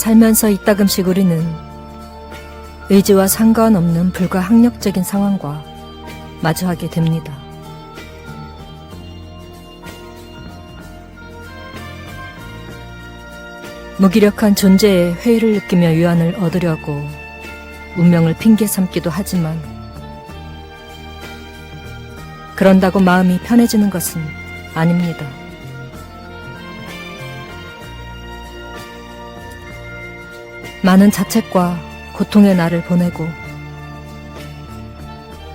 살면서 이따금씩 우리는 의지와 상관없는 불가항력적인 상황과 마주하게 됩니다. 무기력한 존재의 회의를 느끼며 유안을 얻으려고 운명을 핑계 삼기도 하지만 그런다고 마음이 편해지는 것은 아닙니다. 많은 자책과 고통의 날을 보내고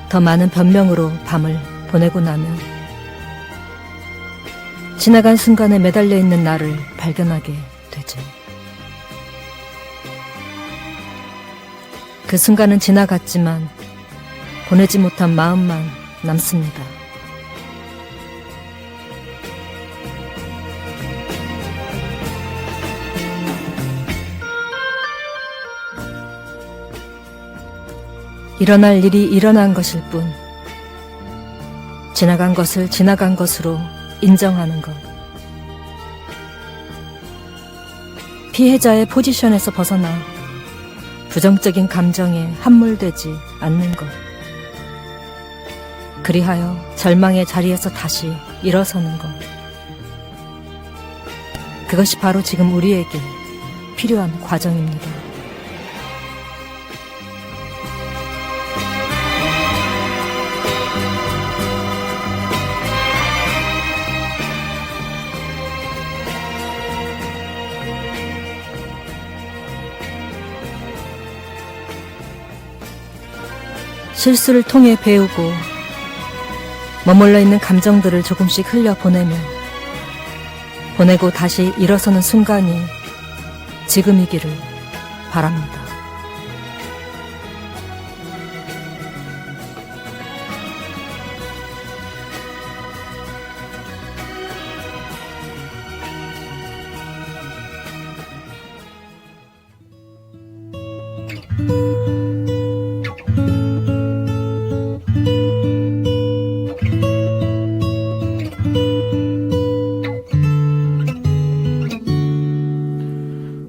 더 많은 변명으로 밤을 보내고 나면 지나간 순간에 매달려 있는 나를 발견하게 되죠. 그 순간은 지나갔지만 보내지 못한 마음만 남습니다. 일어날 일이 일어난 것일 뿐 지나간 것을 지나간 것으로 인정하는 것. 피해자의 포지션에서 벗어나 부정적인 감정에 함몰되지 않는 것. 그리하여 절망의 자리에서 다시 일어서는 것. 그것이 바로 지금 우리에게 필요한 과정입니다. 실수를 통해 배우고 머물러 있는 감정들을 조금씩 흘려보내며 보내고 다시 일어서는 순간이 지금이기를 바랍니다.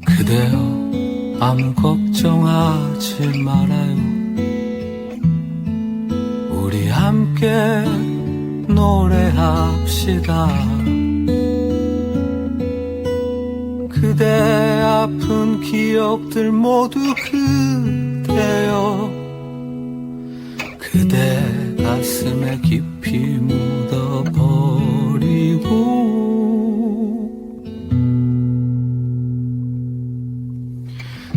그대여 아무 걱정하지 말아요. 우리 함께 노래합시다. 그대 아픈 기억들 모두 그대여 그대 가슴에 깊이 묻어버리고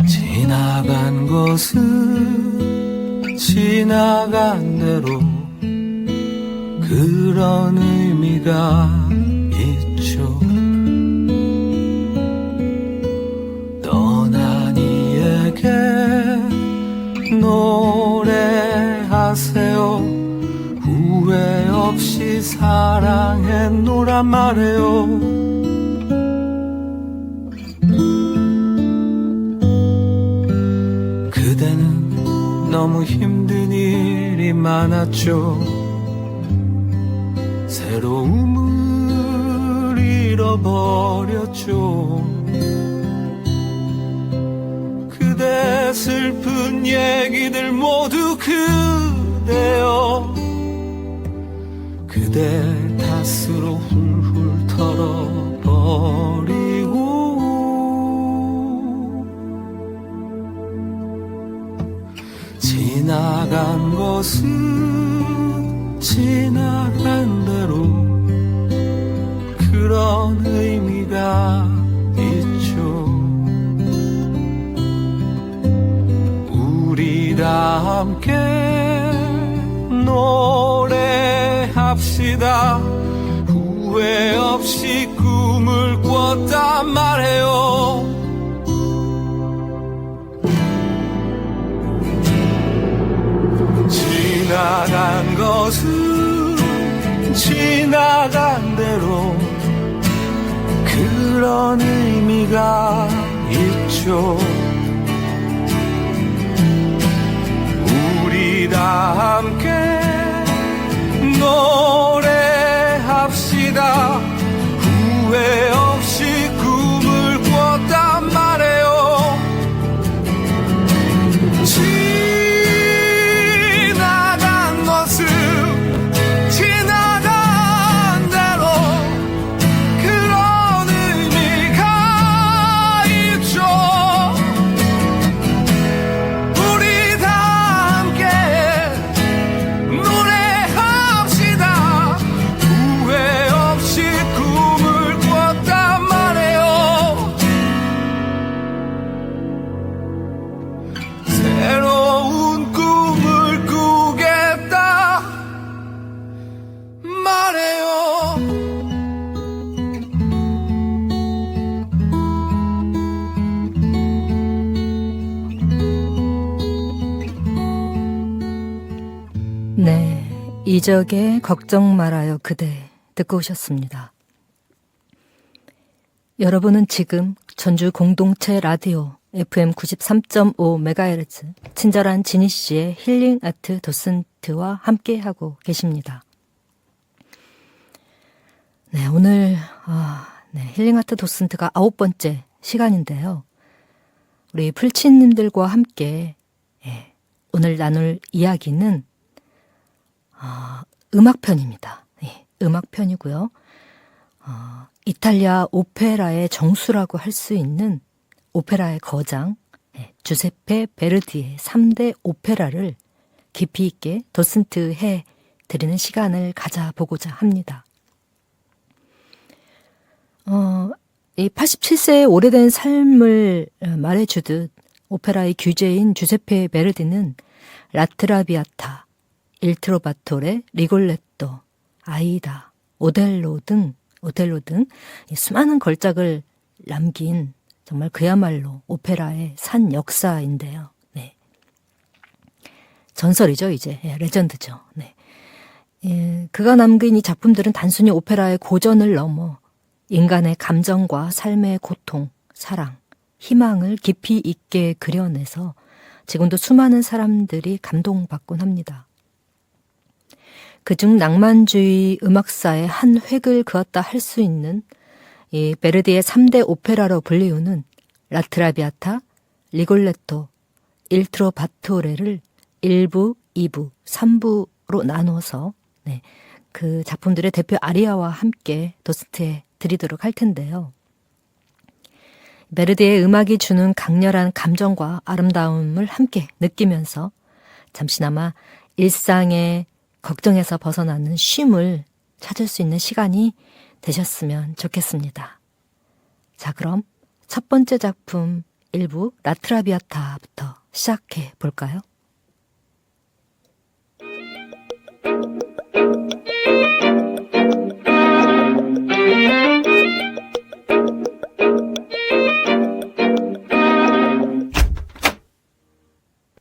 지나간 것은 지나간 대로 그런 의미가 있죠. 떠난 이에게 노래하세요. 후회 없이 사랑했노라 말해요. 그대는 너무 힘든 일이 많았죠. 새로움을 잃어버렸죠. 그대 슬픈 얘기들 모두 그대여 그대 탓으로 훌훌 털어버리고 지나간 것은 지나간 대로 그런 의미가 있죠. 우리 다 함께 노래합시다. 후회 없이 꿈을 꿨단 말해요. 지나간 것은 지나간 대로 그런 의미가 있죠. 우리 다 함께 노래합시다. 후회 없이 꿈을 꿨단 말해요. 이적의 걱정 말아요 그대 듣고 오셨습니다. 여러분은 지금 전주 공동체 라디오 FM 93.5MHz 친절한 지니 씨의 힐링 아트 도슨트와 함께하고 계십니다. 네, 오늘 힐링 아트 도슨트가 9번째 시간인데요. 우리 풀치님들과 함께 오늘 나눌 이야기는 음악편입니다. 음악편이고요. 이탈리아 오페라의 정수라고 할 수 있는 오페라의 거장 주세페 베르디의 3대 오페라를 깊이 있게 도슨트해 드리는 시간을 가져보고자 합니다. 이 87세의 오래된 삶을 말해주듯 오페라의 규제인 주세페 베르디는 라트라비아타, 일트로바토레, 리골레토, 아이다, 오텔로 등 수많은 걸작을 남긴 정말 그야말로 오페라의 산 역사인데요. 네. 전설이죠, 이제. 레전드죠. 네. 그가 남긴 이 작품들은 단순히 오페라의 고전을 넘어 인간의 감정과 삶의 고통, 사랑, 희망을 깊이 있게 그려내서 지금도 수많은 사람들이 감동받곤 합니다. 그중 낭만주의 음악사의 한 획을 그었다 할 수 있는 이 베르디의 3대 오페라로 불리우는 라트라비아타, 리골레토, 일트로바토레를 1부, 2부, 3부로 나눠서 그 작품들의 대표 아리아와 함께 도슨트해 드리도록 할 텐데요. 베르디의 음악이 주는 강렬한 감정과 아름다움을 함께 느끼면서 잠시나마 일상의 걱정에서 벗어나는 쉼을 찾을 수 있는 시간이 되셨으면 좋겠습니다. 자, 그럼 첫 번째 작품 1부 라트라비아타부터 시작해 볼까요?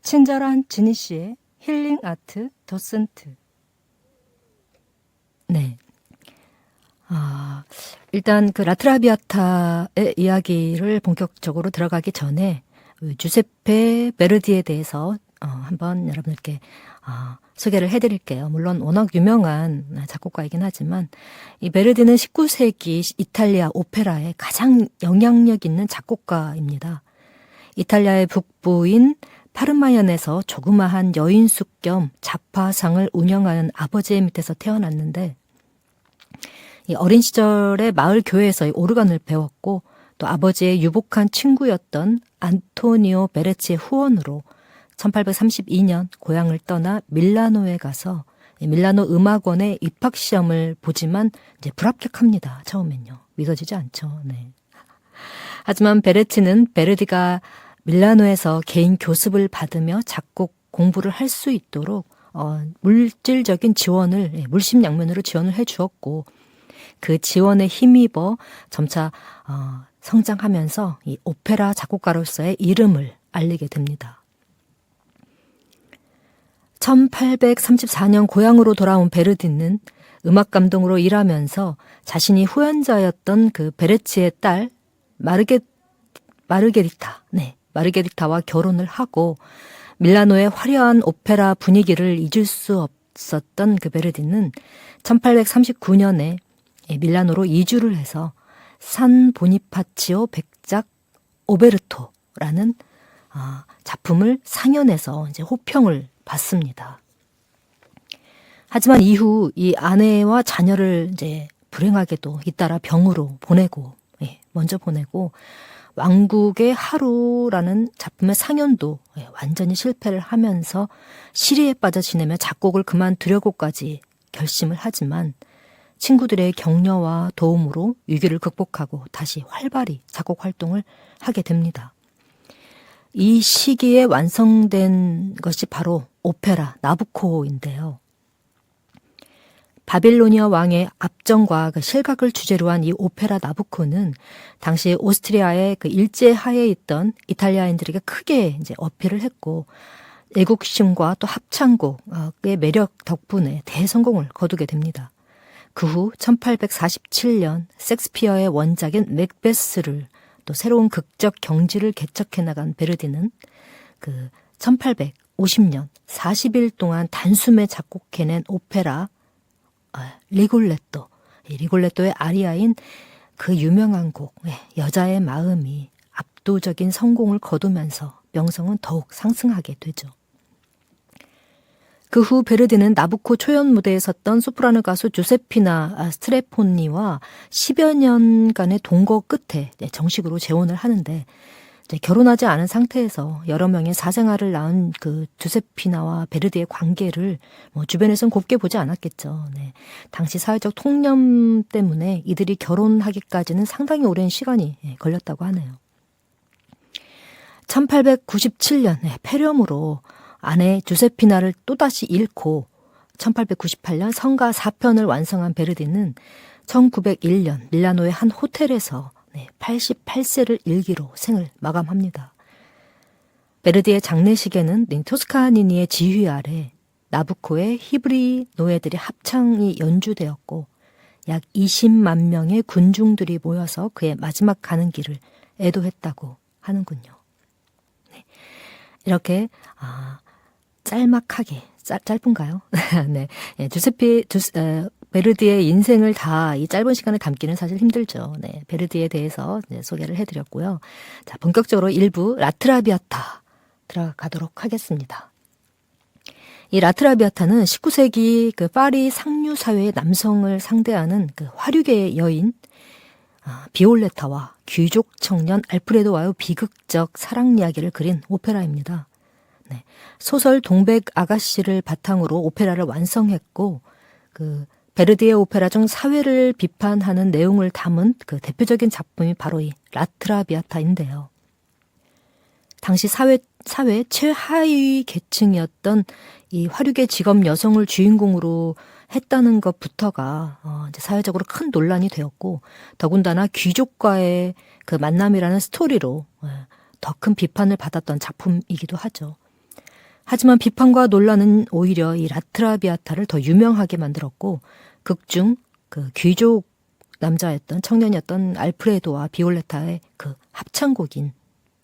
친절한 지니 씨의 힐링 아트 도슨트. 네. 일단 그 라트라비아타의 이야기를 본격적으로 들어가기 전에 주세페 베르디에 대해서 한번 여러분들께 소개를 해드릴게요. 물론 워낙 유명한 작곡가이긴 하지만 이 베르디는 19세기 이탈리아 오페라의 가장 영향력 있는 작곡가입니다. 이탈리아의 북부인 파르마현에서 조그마한 여인숙 겸 잡화상을 운영하는 아버지의 밑에서 태어났는데 이 어린 시절에 마을 교회에서 오르간을 배웠고 또 아버지의 유복한 친구였던 안토니오 베레치의 후원으로 1832년 고향을 떠나 밀라노에 가서 밀라노 음악원에 입학 시험을 보지만 이제 불합격합니다. 처음엔요. 믿어지지 않죠. 네. 하지만 베레치는 베르디가 밀라노에서 개인 교습을 받으며 작곡 공부를 할 수 있도록 물질적인 지원을 물심양면으로 지원을 해주었고 그 지원에 힘입어 점차 성장하면서 이 오페라 작곡가로서의 이름을 알리게 됩니다. 1834년 고향으로 돌아온 베르디는 음악 감독으로 일하면서 자신이 후연자였던 그 베레치의 딸 마르게리타와 결혼을 하고 밀라노의 화려한 오페라 분위기를 잊을 수 없었던 그 베르디는 1839년에 밀라노로 이주를 해서 산 보니파치오 백작 오베르토라는 작품을 상연해서 이제 호평을 받습니다. 하지만 이후 이 아내와 자녀를 이제 불행하게도 잇따라 병으로 먼저 보내고 왕국의 하루라는 작품의 상연도 완전히 실패를 하면서 시리에 빠져 지내며 작곡을 그만두려고까지 결심을 하지만 친구들의 격려와 도움으로 위기를 극복하고 다시 활발히 작곡 활동을 하게 됩니다. 이 시기에 완성된 것이 바로 오페라 나부코인데요. 바빌로니아 왕의 압정과 그 실각을 주제로 한 이 오페라 나부코는 당시 오스트리아의 그 일제 하에 있던 이탈리아인들에게 크게 이제 어필을 했고 애국심과 또 합창곡의 매력 덕분에 대성공을 거두게 됩니다. 그 후 1847년 섹스피어의 원작인 맥베스를 또 새로운 극적 경지를 개척해 나간 베르디는 그 1850년 40일 동안 단숨에 작곡해낸 오페라 리골레토, 이 리골레토의 아리아인 그 유명한 곡 여자의 마음이 압도적인 성공을 거두면서 명성은 더욱 상승하게 되죠. 그 후 베르디는 나부코 초연 무대에 섰던 소프라노 가수 조세피나 스트레포니와 10여 년간의 동거 끝에 정식으로 재혼을 하는데, 결혼하지 않은 상태에서 여러 명의 사생아를 낳은 그 조세피나와 베르디의 관계를 주변에서는 곱게 보지 않았겠죠. 네. 당시 사회적 통념 때문에 이들이 결혼하기까지는 상당히 오랜 시간이 걸렸다고 하네요. 1897년 폐렴으로 아내 주세피나를 또다시 잃고 1898년 성가 4편을 완성한 베르디는 1901년 밀라노의 한 호텔에서 88세를 일기로 생을 마감합니다. 베르디의 장례식에는 토스카니니의 지휘 아래 나부코의 히브리 노예들의 합창이 연주되었고 약 20만 명의 군중들이 모여서 그의 마지막 가는 길을 애도했다고 하는군요. 이렇게 짤막하게 짧은가요? 네, 베르디의 인생을 다 이 짧은 시간에 담기는 사실 힘들죠. 네, 베르디에 대해서 소개를 해드렸고요. 자, 본격적으로 일부 라트라비아타 들어가도록 하겠습니다. 이 라트라비아타는 19세기 그 파리 상류 사회의 남성을 상대하는 그 화류계의 여인 비올레타와 귀족 청년 알프레도와의 비극적 사랑 이야기를 그린 오페라입니다. 네, 소설 동백 아가씨를 바탕으로 오페라를 완성했고 그 베르디의 오페라 중 사회를 비판하는 내용을 담은 그 대표적인 작품이 바로 이 라트라비아타인데요. 당시 사회 최하위 계층이었던 이 화류계 직업 여성을 주인공으로 했다는 것부터가 이제 사회적으로 큰 논란이 되었고, 더군다나 귀족과의 그 만남이라는 스토리로 더 큰 비판을 받았던 작품이기도 하죠. 하지만 비판과 논란은 오히려 이 라트라비아타를 더 유명하게 만들었고, 극중 그 귀족 남자였던 청년이었던 알프레도와 비올레타의 그 합창곡인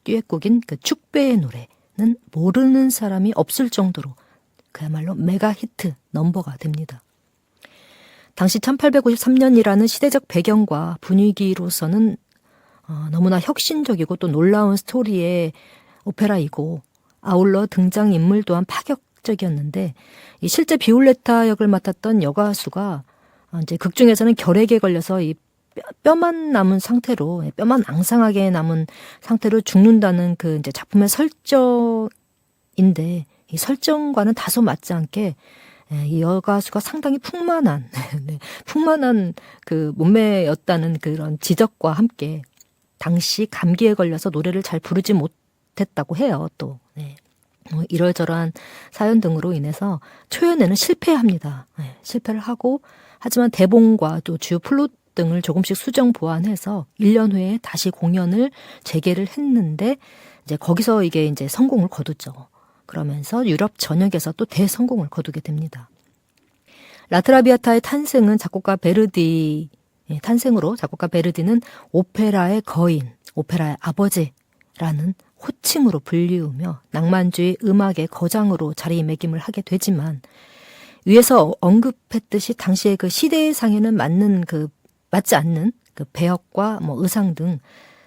듀엣곡인 그 축배의 노래는 모르는 사람이 없을 정도로 그야말로 메가 히트 넘버가 됩니다. 당시 1853년이라는 시대적 배경과 분위기로서는 너무나 혁신적이고 또 놀라운 스토리의 오페라이고, 아울러 등장인물 또한 파격적이었는데, 이 실제 비올레타 역을 맡았던 여가수가 이제 극중에서는 결핵에 걸려서 이 뼈만 남은 상태로, 뼈만 앙상하게 남은 상태로 죽는다는 그 이제 작품의 설정인데, 이 설정과는 다소 맞지 않게 이 여가수가 상당히 풍만한 그 몸매였다는 그런 지적과 함께 당시 감기에 걸려서 노래를 잘 부르지 못했다고 해요. 또 이러저러한 사연 등으로 인해서 초연에는 실패합니다. 실패를 하고, 하지만 대본과 또 주요 플롯 등을 조금씩 수정 보완해서 1년 후에 다시 공연을 재개를 했는데, 이제 거기서 이게 이제 성공을 거두죠. 그러면서 유럽 전역에서 또 대성공을 거두게 됩니다. 라트라비아타의 탄생은 작곡가 베르디 탄생으로 작곡가 베르디는 오페라의 거인, 오페라의 아버지라는 호칭으로 불리우며 낭만주의 음악의 거장으로 자리매김을 하게 되지만, 위에서 언급했듯이 당시의 그 시대상에는 맞지 않는 그 배역과 의상 등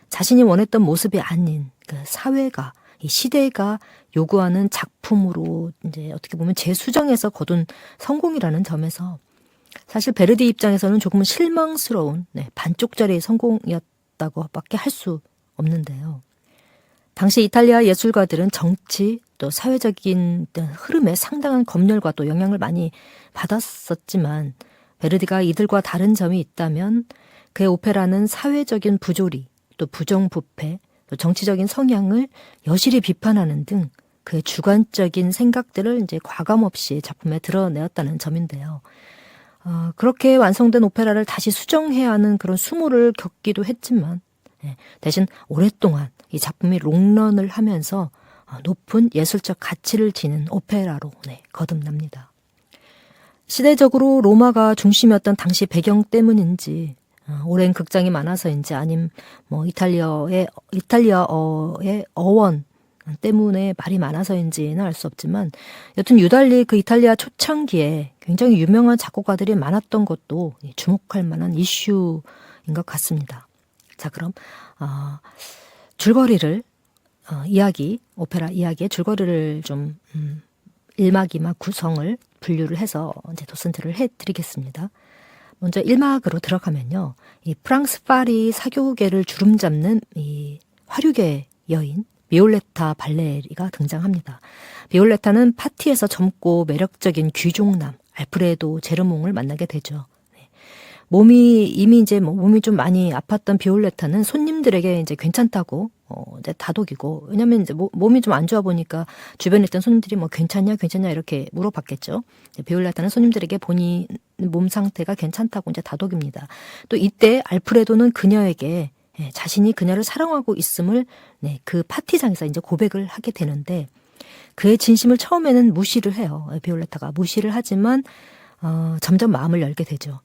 자신이 원했던 모습이 아닌 그 사회가, 이 시대가 요구하는 작품으로 이제 어떻게 보면 재수정해서 거둔 성공이라는 점에서 사실 베르디 입장에서는 조금은 실망스러운 반쪽짜리의 성공이었다고밖에 할 수 없는데요. 당시 이탈리아 예술가들은 정치 또 사회적인 흐름에 상당한 검열과 또 영향을 많이 받았었지만, 베르디가 이들과 다른 점이 있다면 그의 오페라는 사회적인 부조리, 또 부정부패, 또 정치적인 성향을 여실히 비판하는 등 그의 주관적인 생각들을 이제 과감 없이 작품에 드러내었다는 점인데요. 그렇게 완성된 오페라를 다시 수정해야 하는 그런 수모를 겪기도 했지만, 대신 오랫동안 이 작품이 롱런을 하면서 높은 예술적 가치를 지닌 오페라로 거듭납니다. 시대적으로 로마가 중심이었던 당시 배경 때문인지 오랜 극장이 많아서인지 아님 뭐 이탈리아어의 어원 때문에 말이 많아서인지는 알 수 없지만 여튼 유달리 그 이탈리아 초창기에 굉장히 유명한 작곡가들이 많았던 것도 주목할 만한 이슈인 것 같습니다. 자, 그럼 줄거리를 오페라 이야기의 줄거리를 좀 1막, 2막 구성을 분류를 해서 이제 도슨트를 해드리겠습니다. 먼저 1막으로 들어가면요, 이 프랑스 파리 사교계를 주름잡는 이 화류계 여인 비올레타 발레리가 등장합니다. 비올레타는 파티에서 젊고 매력적인 귀족남 알프레도 제르몽을 만나게 되죠. 몸이 좀 많이 아팠던 비올레타는 손님들에게 이제 괜찮다고 이제 다독이고, 왜냐면 이제 몸이 좀 안 좋아 보니까 주변에 있던 손님들이 뭐 괜찮냐 이렇게 물어봤겠죠. 비올레타는 손님들에게 본인 몸 상태가 괜찮다고 이제 다독입니다. 또 이때 알프레도는 그녀에게 자신이 그녀를 사랑하고 있음을 그 파티장에서 이제 고백을 하게 되는데, 그의 진심을 처음에는 무시를 해요. 비올레타가 무시를 하지만 점점 마음을 열게 되죠.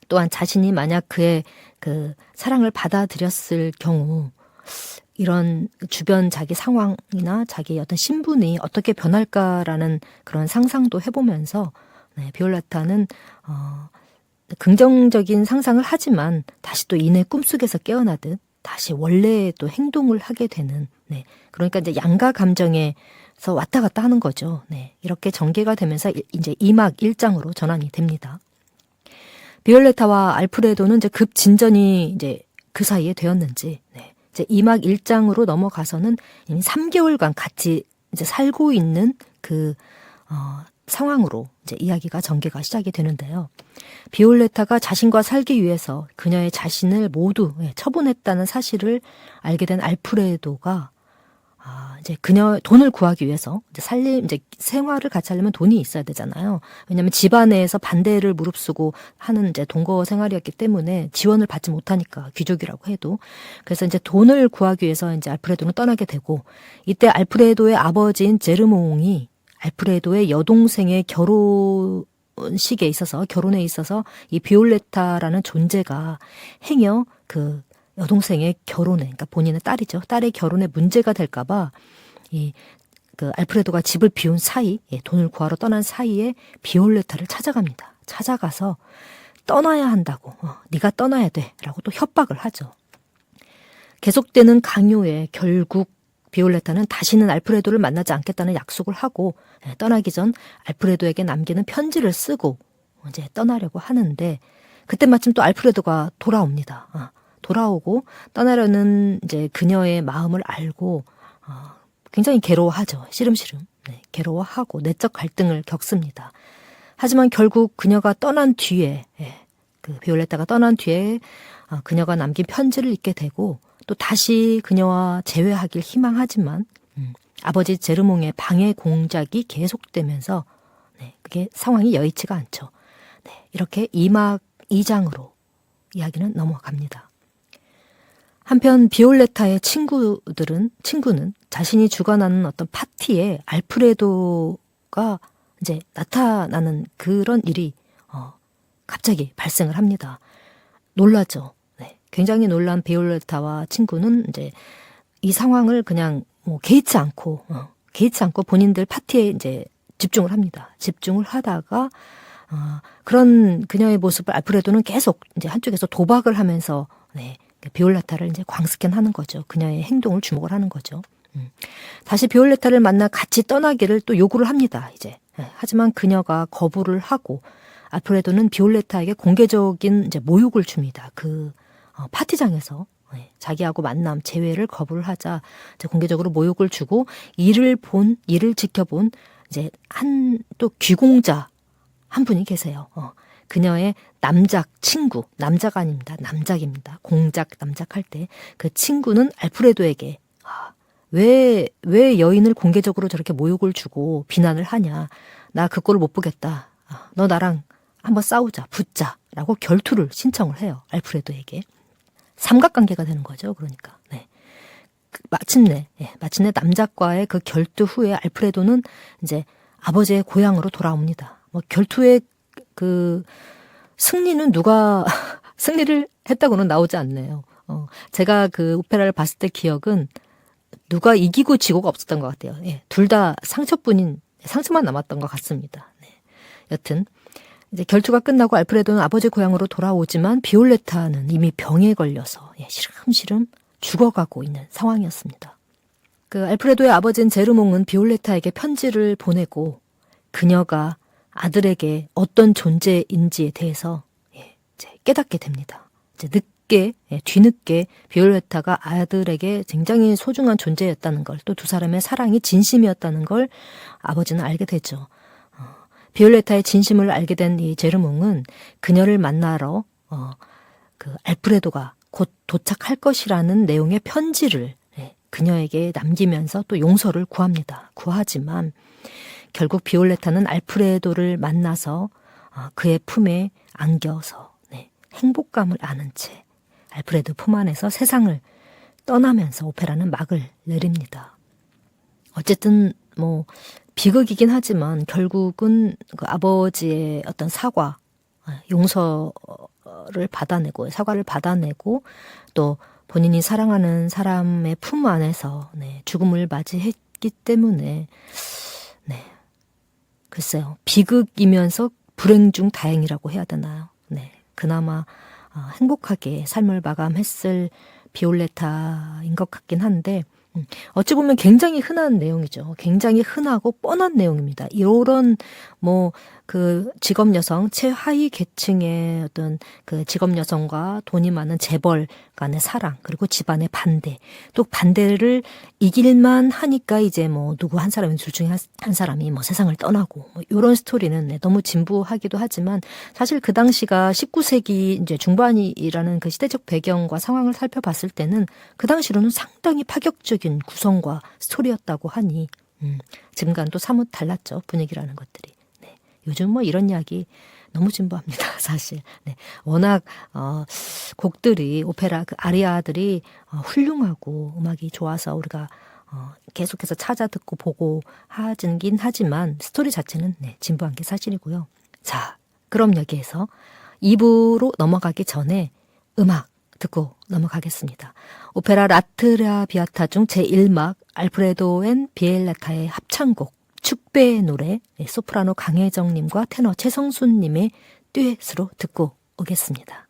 또한 자신이 만약 그의 그 사랑을 받아들였을 경우 이런 주변 자기 상황이나 자기의 어떤 신분이 어떻게 변할까라는 그런 상상도 해보면서 비올레타는 긍정적인 상상을 하지만 다시 또 이내 꿈속에서 깨어나듯 다시 원래의 또 행동을 하게 되는, 그러니까 이제 양가 감정에서 왔다 갔다 하는 거죠. 이렇게 전개가 되면서 이제 2막 1장으로 전환이 됩니다. 비올레타와 알프레도는 이제 급 진전이 이제 그 사이에 되었는지, 이제 2막 1장으로 넘어가서는 이미 3개월간 같이 이제 살고 있는 그 상황으로 이제 이야기가 전개가 시작이 되는데요. 비올레타가 자신과 살기 위해서 그녀의 자신을 모두 처분했다는 사실을 알게 된 알프레도가 이제 그녀 돈을 구하기 위해서 이제 생활을 같이 하려면 돈이 있어야 되잖아요. 왜냐하면 집안에서 반대를 무릅쓰고 하는 이제 동거 생활이었기 때문에 지원을 받지 못하니까, 귀족이라고 해도. 그래서 이제 돈을 구하기 위해서 이제 알프레도는 떠나게 되고, 이때 알프레도의 아버지인 제르몽이 알프레도의 여동생의 결혼에 있어서 이 비올레타라는 존재가 행여 그 여동생의 결혼에, 그러니까 본인의 딸이죠. 딸의 결혼에 문제가 될까봐 그 알프레도가 집을 비운 사이, 돈을 구하러 떠난 사이에 비올레타를 찾아갑니다. 찾아가서 떠나야 한다고, 네가 떠나야 돼라고 또 협박을 하죠. 계속되는 강요에 결국 비올레타는 다시는 알프레도를 만나지 않겠다는 약속을 하고 떠나기 전 알프레도에게 남기는 편지를 쓰고 이제 떠나려고 하는데, 그때 마침 또 알프레도가 돌아옵니다. 돌아오고 떠나려는 이제 그녀의 마음을 알고 굉장히 괴로워하죠. 시름시름 괴로워하고 내적 갈등을 겪습니다. 하지만 결국 그녀가 떠난 뒤에, 그 비올레타가 떠난 뒤에 그녀가 남긴 편지를 읽게 되고, 또 다시 그녀와 재회하길 희망하지만 아버지 제르몽의 방해 공작이 계속되면서 그게 상황이 여의치가 않죠. 이렇게 2막 2장으로 이야기는 넘어갑니다. 한편 비올레타의 친구는 자신이 주관하는 어떤 파티에 알프레도가 이제 나타나는 그런 일이 갑자기 발생을 합니다. 놀라죠. 굉장히 놀란 비올레타와 친구는 이제 이 상황을 그냥 개의치 않고 본인들 파티에 이제 집중을 합니다. 집중을 하다가 그런 그녀의 모습을 알프레도는 계속 이제 한쪽에서 도박을 하면서 비올레타를 이제 광스캔하는 거죠. 그녀의 행동을 주목을 하는 거죠. 다시 비올레타를 만나 같이 떠나기를 또 요구를 합니다. 이제 하지만 그녀가 거부를 하고 알프레도는 비올레타에게 공개적인 이제 모욕을 줍니다. 그 파티장에서 자기하고 만남 재회를 거부를 하자 이제 공개적으로 모욕을 주고, 이를 지켜본 이제 또 귀공자 한 분이 계세요. 그녀의 남작 친구, 남자가 아닙니다. 남작입니다. 공작, 남작할 때 그 친구는 알프레도에게 왜 여인을 공개적으로 저렇게 모욕을 주고 비난을 하냐. 나 그 꼴을 못 보겠다. 너 나랑 한번 싸우자, 붙자라고 결투를 신청을 해요. 알프레도에게. 삼각관계가 되는 거죠. 그러니까. 마침내 남작과의 그 결투 후에 알프레도는 이제 아버지의 고향으로 돌아옵니다. 뭐 결투의 그 승리는 누가 승리를 했다고는 나오지 않네요. 제가 그 오페라를 봤을 때 기억은 누가 이기고 지고가 없었던 것 같아요. 예, 둘 다 상처만 남았던 것 같습니다. 네. 여튼 이제 결투가 끝나고 알프레도는 아버지 고향으로 돌아오지만 비올레타는 이미 병에 걸려서 시름시름 죽어가고 있는 상황이었습니다. 그 알프레도의 아버지인 제르몽은 비올레타에게 편지를 보내고 그녀가 아들에게 어떤 존재인지에 대해서 이제 깨닫게 됩니다. 이제 뒤늦게 비올레타가 아들에게 굉장히 소중한 존재였다는 걸, 또 두 사람의 사랑이 진심이었다는 걸 아버지는 알게 되죠. 비올레타의 진심을 알게 된 이 제르몽은 그녀를 만나러 그 알프레도가 곧 도착할 것이라는 내용의 편지를 그녀에게 남기면서 또 용서를 구합니다. 구하지만 결국 비올레타는 알프레도를 만나서 그의 품에 안겨서 행복감을 아는 채 알프레도 품 안에서 세상을 떠나면서 오페라는 막을 내립니다. 어쨌든 뭐 비극이긴 하지만 결국은 그 아버지의 어떤 사과, 용서를 받아내고 사과를 받아내고 또 본인이 사랑하는 사람의 품 안에서 죽음을 맞이했기 때문에 글쎄요, 비극이면서 불행 중 다행이라고 해야 되나요? 그나마 행복하게 삶을 마감했을 비올레타인 것 같긴 한데 어찌 보면 굉장히 흔한 내용이죠. 굉장히 흔하고 뻔한 내용입니다. 이런 그 직업 여성, 최하위 계층의 어떤 그 직업 여성과 돈이 많은 재벌 간의 사랑, 그리고 집안의 반대, 또 반대를 이길만 하니까 이제 누구 한 사람이 둘 중에 한 사람이 세상을 떠나고 이런 스토리는 너무 진부하기도 하지만 사실 그 당시가 19세기 이제 중반이라는 그 시대적 배경과 상황을 살펴봤을 때는 그 당시로는 상당히 파격적인 구성과 스토리였다고 하니 지금과는 또 사뭇 달랐죠. 분위기라는 것들이. 요즘 이런 이야기 너무 진부합니다, 사실. 워낙 곡들이 오페라 그 아리아들이 훌륭하고 음악이 좋아서 우리가 계속해서 찾아 듣고 보고 하긴 하지만 스토리 자체는 진부한 게 사실이고요. 자, 그럼 여기에서 2부로 넘어가기 전에 음악 듣고 넘어가겠습니다. 오페라 라트라비아타 중 제1막 알프레도 앤 비엘레타의 합창곡 축배의 노래, 소프라노 강혜정님과 테너 최성순님의 듀엣으로 듣고 오겠습니다.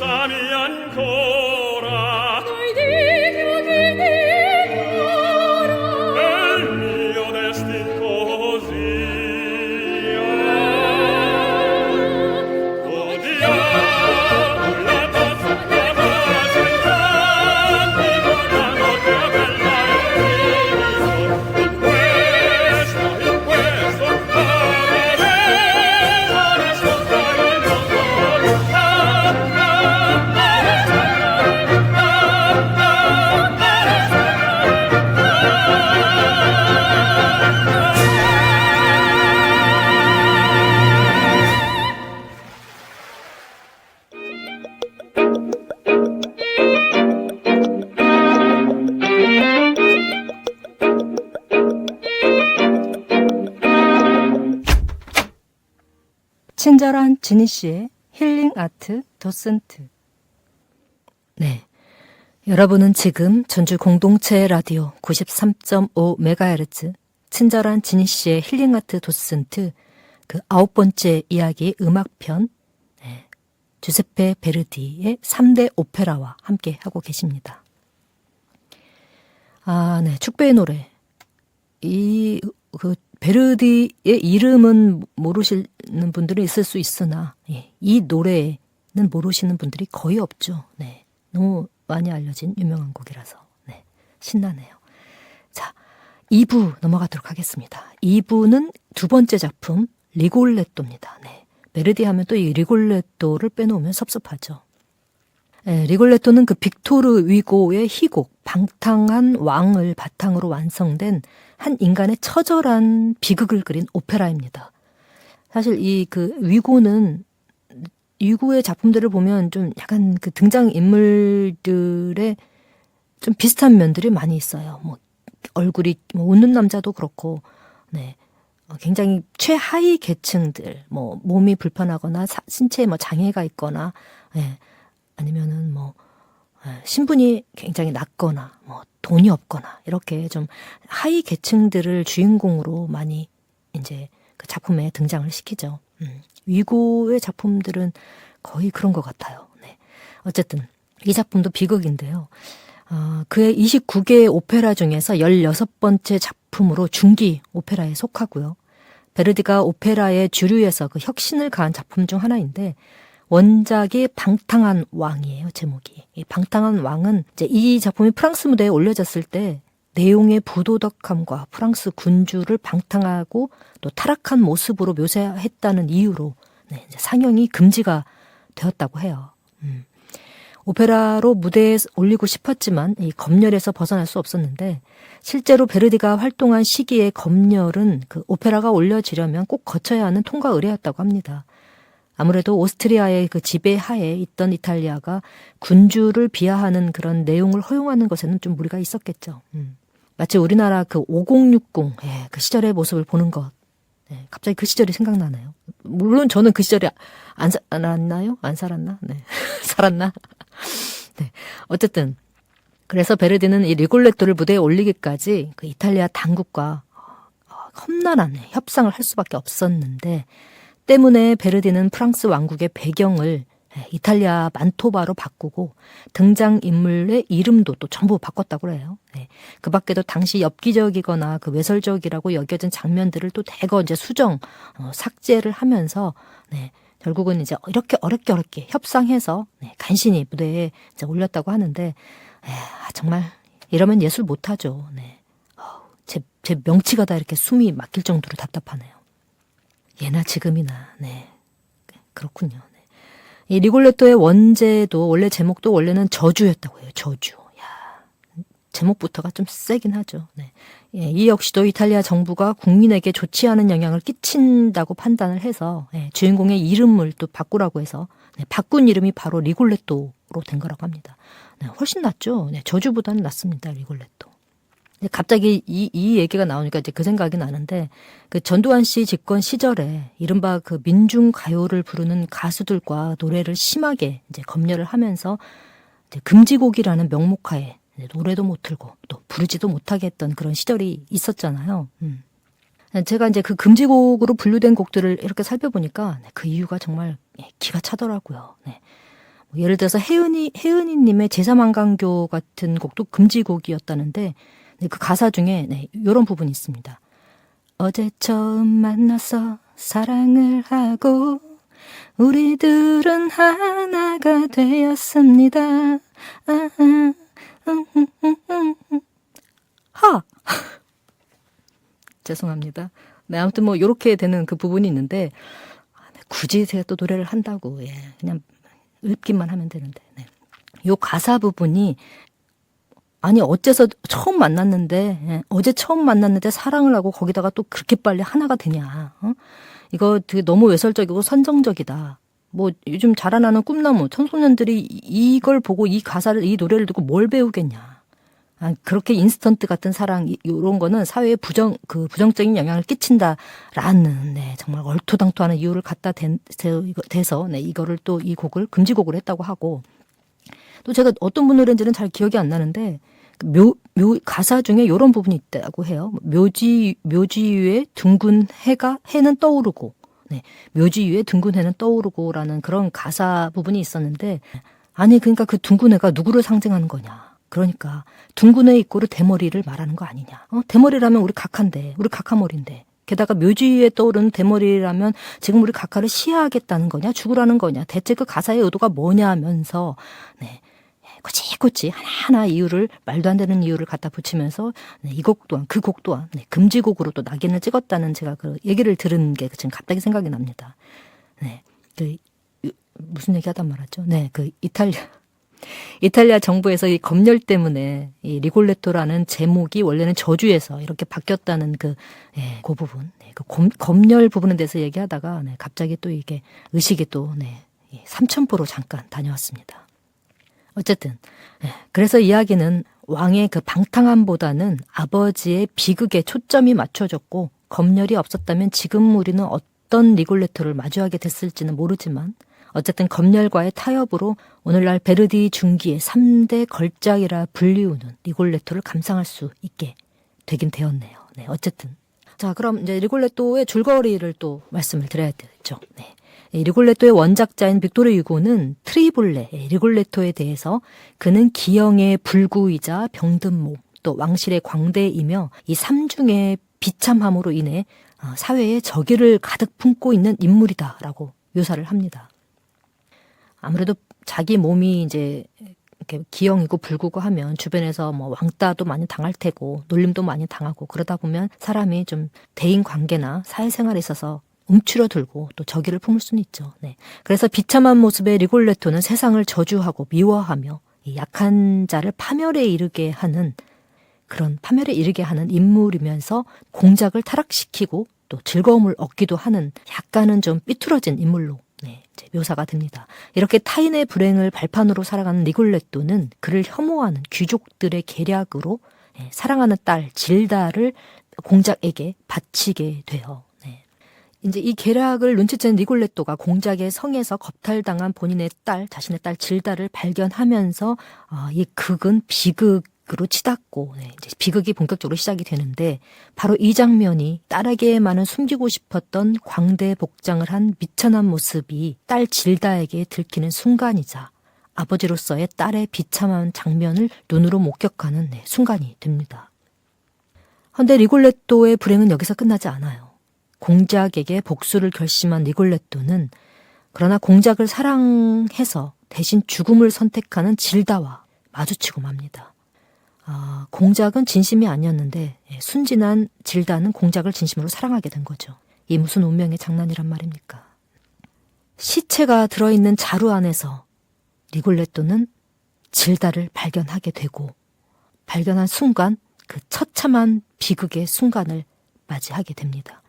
sani ancora Noi di chiudi e il mio destin così odiamo la tazza che bacia in cantico la notte bella e vivo in questo paradiso riscontrare il mondo 친절한 지니 씨의 힐링 아트 도슨트. 네. 여러분은 지금 전주 공동체 라디오 93.5MHz 친절한 지니 씨의 힐링 아트 도슨트 그 9번째 이야기 음악편 네. 주세페 베르디의 3대 오페라와 함께 하고 계십니다. 아, 네. 축배의 노래. 베르디의 이름은 모르시는 분들이 있을 수 있으나 이 노래는 모르시는 분들이 거의 없죠. 네, 너무 많이 알려진 유명한 곡이라서 네, 신나네요. 자, 2부 넘어가도록 하겠습니다. 2부는 두 번째 작품 리골레토입니다. 네, 베르디 하면 또 이 리골레토를 빼놓으면 섭섭하죠. 네, 리골레토는 그 빅토르 위고의 희곡 방탕한 왕을 바탕으로 완성된 한 인간의 처절한 비극을 그린 오페라입니다. 사실 이 그 위고는 위고의 작품들을 보면 좀 약간 그 등장 인물들의 좀 비슷한 면들이 많이 있어요. 뭐 얼굴이 웃는 남자도 그렇고, 네, 굉장히 최하위 계층들, 뭐 몸이 불편하거나 신체에 뭐 장애가 있거나, 네, 아니면은 뭐 신분이 굉장히 낮거나 뭐 돈이 없거나 이렇게 좀 하위 계층들을 주인공으로 많이 이제 그 작품에 등장을 시키죠. 위고의 작품들은 거의 그런 것 같아요. 네. 어쨌든 이 작품도 비극인데요. 그의 29개의 오페라 중에서 16번째 작품으로 중기 오페라에 속하고요. 베르디가 오페라의 주류에서 그 혁신을 가한 작품 중 하나인데 원작이 방탕한 왕이에요, 제목이. 이 방탕한 왕은 이제 이 작품이 프랑스 무대에 올려졌을 때 내용의 부도덕함과 프랑스 군주를 방탕하고 또 타락한 모습으로 묘사했다는 이유로 네, 이제 상영이 금지가 되었다고 해요. 오페라로 무대에 올리고 싶었지만 이 검열에서 벗어날 수 없었는데 실제로 베르디가 활동한 시기의 검열은 그 오페라가 올려지려면 꼭 거쳐야 하는 통과 의례였다고 합니다. 아무래도 오스트리아의 그 지배하에 있던 이탈리아가 군주를 비하하는 그런 내용을 허용하는 것에는 좀 무리가 있었겠죠. 마치 우리나라 그 5060 그 시절의 모습을 보는 것. 갑자기 그 시절이 생각나네요. 물론 저는 그 시절에 안 살았나요? 안 살았나? 네. 살았나? 네. 어쨌든 그래서 베르디는 이 리골레토를 무대에 올리기까지 그 이탈리아 당국과 험난한 협상을 할 수밖에 없었는데 때문에 베르디는 프랑스 왕국의 배경을 이탈리아 만토바로 바꾸고 등장인물의 이름도 또 전부 바꿨다고 그래요. 그 밖에도 당시 엽기적이거나 그 외설적이라고 여겨진 장면들을 또 대거 이제 수정, 삭제를 하면서 결국은 이제 이렇게 어렵게 협상해서 간신히 무대에 이제 올렸다고 하는데 정말 이러면 예술 못하죠. 제 명치가 다 이렇게 숨이 막힐 정도로 답답하네요. 예나 지금이나 그렇군요. 이 리골레토의 원제도 원래 제목도 원래는 저주였다고 해요. 저주. 야, 제목부터가 좀 세긴 하죠. 이 역시도 이탈리아 정부가 국민에게 좋지 않은 영향을 끼친다고 판단을 해서 주인공의 이름을 또 바꾸라고 해서 바꾼 이름이 바로 리골레토로 된 거라고 합니다. 훨씬 낫죠. 저주보다는 낫습니다. 리골레토. 갑자기 이 얘기가 나오니까 이제 그 생각이 나는데 그 전두환 씨 집권 시절에 이른바 그 민중 가요를 부르는 가수들과 노래를 심하게 이제 검열을 하면서 이제 금지곡이라는 명목하에 노래도 못 틀고 또 부르지도 못하게 했던 그런 시절이 있었잖아요. 제가 이제 그 금지곡으로 분류된 곡들을 이렇게 살펴보니까 그 이유가 정말 기가 차더라고요. 예를 들어서 혜은이님의 제3한강교 같은 곡도 금지곡이었다는데 네, 그 가사 중에 네, 이런 부분이 있습니다. 어제 처음 만나서 사랑을 하고 우리들은 하나가 되었습니다. 하! 죄송합니다. 네, 아무튼 뭐 이렇게 되는 그 부분이 있는데 네, 굳이 제가 또 노래를 한다고 예, 그냥 읊기만 하면 되는데 네. 요 가사 부분이 아니 어째서 처음 만났는데 예, 어제 처음 만났는데 사랑을 하고 거기다가 또 그렇게 빨리 하나가 되냐. 이거 되게 너무 외설적이고 선정적이다. 뭐 요즘 자라나는 꿈나무 청소년들이 이걸 보고 이 가사를 이 노래를 듣고 뭘 배우겠냐. 그렇게 인스턴트 같은 사랑 이런 거는 사회에 부정적인 영향을 끼친다라는 네, 정말 얼토당토하는 이유를 갖다 대서 네, 이거를 또 이 곡을 금지곡을 했다고 하고 또 제가 어떤 분 노래인지는 잘 기억이 안 나는데 가사 중에 이런 부분이 있다고 해요. 묘지 위에 둥근 해는 떠오르고 네, 묘지 위에 둥근 해는 떠오르고라는 그런 가사 부분이 있었는데 아니 그러니까 그 둥근 해가 누구를 상징하는 거냐. 그러니까 둥근 해 이꼬르 대머리를 말하는 거 아니냐. 대머리라면 우리 각하인데 우리 각하머리인데 게다가 묘지 위에 떠오르는 대머리라면 지금 우리 각하를 시해하겠다는 거냐 죽으라는 거냐 대체 그 가사의 의도가 뭐냐 하면서 네, 꼬치꼬치 하나하나 이유를 말도 안 되는 이유를 갖다 붙이면서 네, 이 곡 또한 그 곡 또한 네, 금지곡으로 또 낙인을 찍었다는 제가 그 얘기를 들은 게 지금 갑자기 생각이 납니다. 네, 무슨 얘기하다 말았죠? 네, 그 이탈리아 정부에서 이 검열 때문에 이 리골레토라는 제목이 원래는 저주에서 이렇게 바뀌었다는 그 부분, 네, 그 검열 부분에 대해서 얘기하다가 네, 갑자기 또 이게 의식이 또 네, 삼천포로 잠깐 다녀왔습니다. 어쨌든 그래서 이야기는 왕의 그 방탕함보다는 아버지의 비극에 초점이 맞춰졌고 검열이 없었다면 지금 우리는 어떤 리골레토를 마주하게 됐을지는 모르지만 어쨌든 검열과의 타협으로 오늘날 베르디 중기의 3대 걸작이라 불리우는 리골레토를 감상할 수 있게 되긴 되었네요. 네, 어쨌든 자 그럼 이제 리골레토의 줄거리를 또 말씀을 드려야 되죠. 네. 리골레토의 원작자인 빅토르 유고는 트리볼레 리골레토에 대해서 그는 기형의 불구이자 병든 몸 또 왕실의 광대이며 이 삼중의 비참함으로 인해 사회에 적의를 가득 품고 있는 인물이다라고 묘사를 합니다. 아무래도 자기 몸이 이제 이렇게 기형이고 불구고 하면 주변에서 뭐 왕따도 많이 당할 테고 놀림도 많이 당하고 그러다 보면 사람이 좀 대인 관계나 사회생활에 있어서 움츠러들고 또 적의를 품을 수는 있죠. 네. 그래서 비참한 모습의 리골레토는 세상을 저주하고 미워하며 이 약한 자를 파멸에 이르게 하는 인물이면서 공작을 타락시키고 또 즐거움을 얻기도 하는 약간은 좀 삐뚤어진 인물로 네, 이제 묘사가 됩니다. 이렇게 타인의 불행을 발판으로 살아가는 리골레토는 그를 혐오하는 귀족들의 계략으로 사랑하는 딸 질다를 공작에게 바치게 돼요. 이제 이 계략을 눈치챈 리골레토가 공작의 성에서 겁탈당한 자신의 딸 질다를 발견하면서 이 극은 비극으로 치닫고 이제 비극이 본격적으로 시작이 되는데 바로 이 장면이 딸에게만은 숨기고 싶었던 광대 복장을 한 미천한 모습이 딸 질다에게 들키는 순간이자 아버지로서의 딸의 비참한 장면을 눈으로 목격하는 순간이 됩니다. 그런데 리골레토의 불행은 여기서 끝나지 않아요. 공작에게 복수를 결심한 리골레토는 그러나 공작을 사랑해서 대신 죽음을 선택하는 질다와 마주치고 맙니다. 공작은 진심이 아니었는데 순진한 질다는 공작을 진심으로 사랑하게 된 거죠. 이 무슨 운명의 장난이란 말입니까? 시체가 들어있는 자루 안에서 리골레토는 질다를 발견하게 되고 발견한 순간 그 처참한 비극의 순간을 맞이하게 됩니다.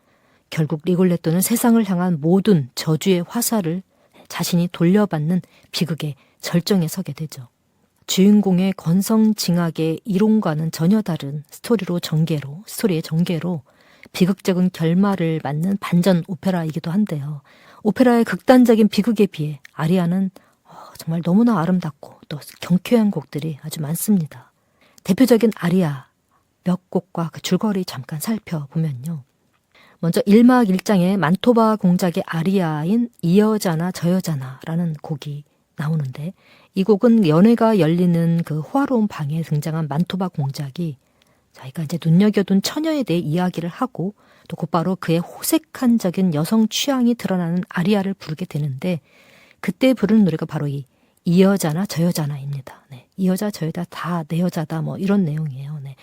결국 리골레토는 세상을 향한 모든 저주의 화살을 자신이 돌려받는 비극의 절정에 서게 되죠. 주인공의 건성징악의 이론과는 전혀 다른 스토리의 전개로 비극적인 결말을 맞는 반전 오페라이기도 한데요. 오페라의 극단적인 비극에 비해 아리아는 정말 너무나 아름답고 또 경쾌한 곡들이 아주 많습니다. 대표적인 아리아 몇 곡과 그 줄거리 잠깐 살펴보면요. 먼저 1막 1장의 만토바 공작의 아리아인 이 여자나 저 여자나라는 곡이 나오는데 이 곡은 연회가 열리는 그 호화로운 방에 등장한 만토바 공작이 자기가 이제 눈여겨둔 처녀에 대해 이야기를 하고 또 곧바로 그의 호색한적인 여성 취향이 드러나는 아리아를 부르게 되는데 그때 부르는 노래가 바로 이 여자나 저 여자나입니다. 네. 이 여자 저 여자 다 내 여자다 뭐 이런 내용이에요. 네.